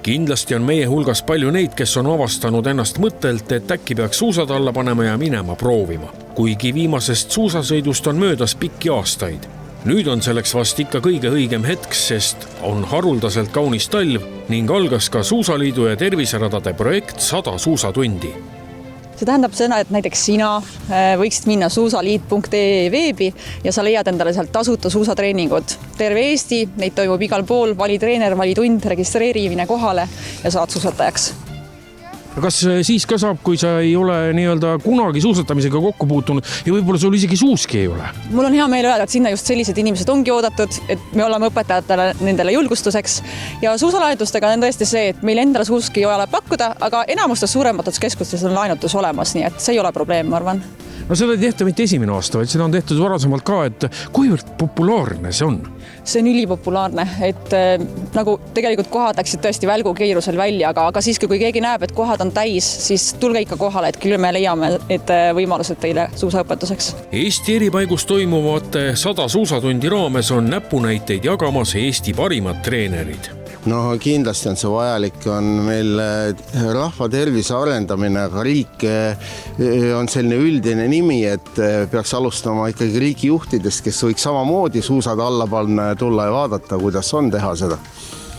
Kindlasti on meie hulgas palju neid, kes on avastanud ennast mõttelt, et äkki peaks suusad alla panema ja minema proovima. Kuigi viimasest suusasõidust on möödas pikki aastaid. Nüüd on selleks vast ikka kõige õigem hetk, sest on haruldaselt kaunis talv ning algas ka Suusaliidu ja terviseradade projekt 100 suusatundi. See tähendab seda, et näiteks sina võiksid minna suusaliit.ee veebi ja sa leiad endale sealt tasuta suusatreeningud. Terve Eesti, neid toimub igal pool, vali treener, vali tund, registreerimine kohale ja saad suusatajaks. Kas siis ka saab, kui sa ei ole kunagi suusatamisega kokku puutunud ja võib-olla sul isegi suuski ei ole? Mul on hea meel öelda, et sinna just sellised inimesed ongi oodatud, et me oleme õpetajatele nendele julgustuseks. Ja suusalaedustega on tõesti see, et meil endale suuski ei ole pakkuda, aga enamustes suuremates keskustes on laenutus olemas, nii et see ei ole probleem, ma arvan. No seda ei tehta mitte esimene aasta, vaid seda on tehtud varasemalt ka, et kuivõrd populaarne see on? See on ülipopulaarne, et nagu tegelikult kohad läksid tõesti välgukiirusel välja, aga siiski kui keegi näeb, et kohad on täis, siis tulge ikka kohale, et küll me leiame et võimalused teile suusaõpetuseks. Eesti eri paigus toimuvate 100 suusatundi raames on näpunäiteid jagamas Eesti parimad treenerid. No kindlasti on see vajalik, on meil rahva tervise arendamine, aga riik on selline üldine nimi, et peaks alustama ikkagi riigijuhtidest, kes võiks samamoodi suusad alla panna ja tulla ja vaadata, kuidas on teha seda.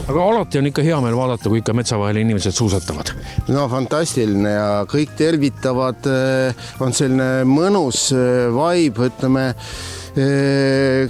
Aga alati on ikka hea meel vaadata, kui ikka metsa vahel inimesed suusatavad. No fantastiline ja kõik tervitavad, on selline mõnus vaib, ütleme,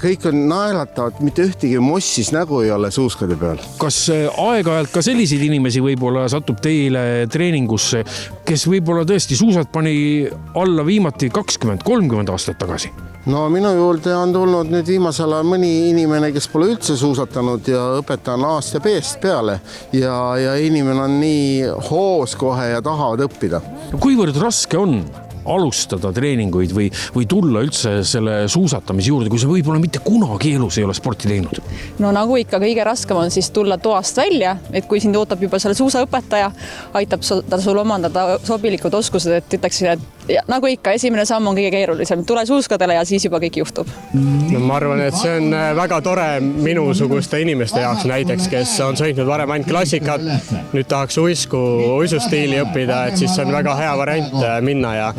kõik on naeratavad, mitte ühtegi mossis nägu ei ole suuskade peal. Kas aeg-ajalt ka selliseid inimesi võib-olla satub teile treeningusse, kes võib-olla tõesti suusad pani alla viimati 20-30 aastat tagasi? No minu juurde on tulnud nüüd viimasel ajal mõni inimene, kes pole üldse suusatanud ja õpetan aasta peest peale ja inimene on nii hoos kohe ja tahavad õppida. Kuivõrd raske on alustada treeninguid või tulla üldse selle suusatamise juurde, kui sa võib-olla mitte kunagi elus ei ole sporti teinud? No nagu ikka kõige raskem on siis tulla toast välja, et kui sind ootab juba selle suusaõpetaja, aitab ta sul omandada sobilikud oskused, et ütleksin, et nagu ikka, esimene samm on kõige keerulisem. Tule suuskadele ja siis juba kõik juhtub. No, ma arvan, et see on väga tore minusuguste inimeste jaoks näiteks, kes on sõitnud varem ainult klassikat, nüüd tahaks uisustiili õppida, et siis see on väga hea variant minna ja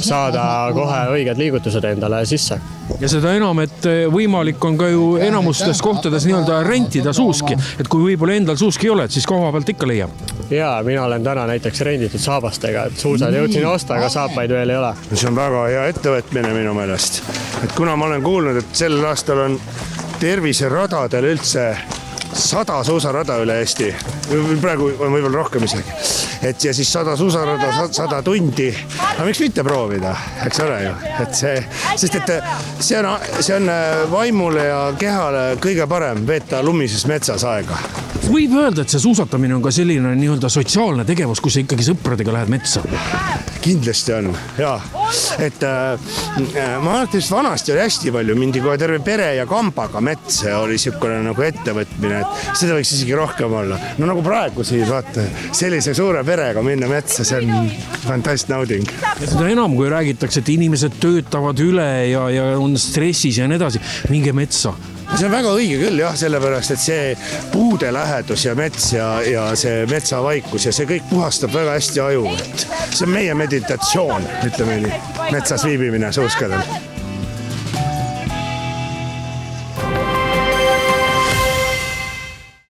saada kohe õiged liigutused endale sisse. Ja seda enam, et võimalik on ka ju enamustes kohtades rentida suuski, et kui võib-olla endal suuski ei ole, et siis koha pealt ikka leiab. Jaa, mina olen täna näiteks renditud saabastega, et suusad jõudsin osta, aga saapaid veel ei ole. See on väga hea ettevõtmine minu meelest. Et kuna ma olen kuulnud, et sellel aastal on terviseradadel üldse 100 suusarada üle Eesti, praegu on võib-olla rohkem isegi, et ja siis 100 suusarada, 100 tundi, aga miks mitte proovida, eks ole ju, et sest et see on vaimule ja kehale kõige parem veeta lumises metsas aega. Võib öelda, et see suusatamine on ka selline sotsiaalne tegevus, kus sa ikkagi sõpradega lähed metsa? Kindlasti on, jaa. Et ma arvan, et vanasti oli hästi palju, mindi kohe terve pere ja kambaga metsa oli siukene nagu ettevõtmine, et seda võiks isegi rohkem olla. No nagu praegu siis, vaata, sellise suure perega minna metsa, see on fantast nauding. Ja seda enam, kui räägitakse, et inimesed töötavad üle ja on stressis ja nii edasi, minge metsa. See on väga õige küll, jah, sellepärast, et see puude lähedus ja mets ja see metsavaikus ja see kõik puhastab väga hästi aju. See on meie meditatsioon, ütleme nii, metsas viibimine suuskadel.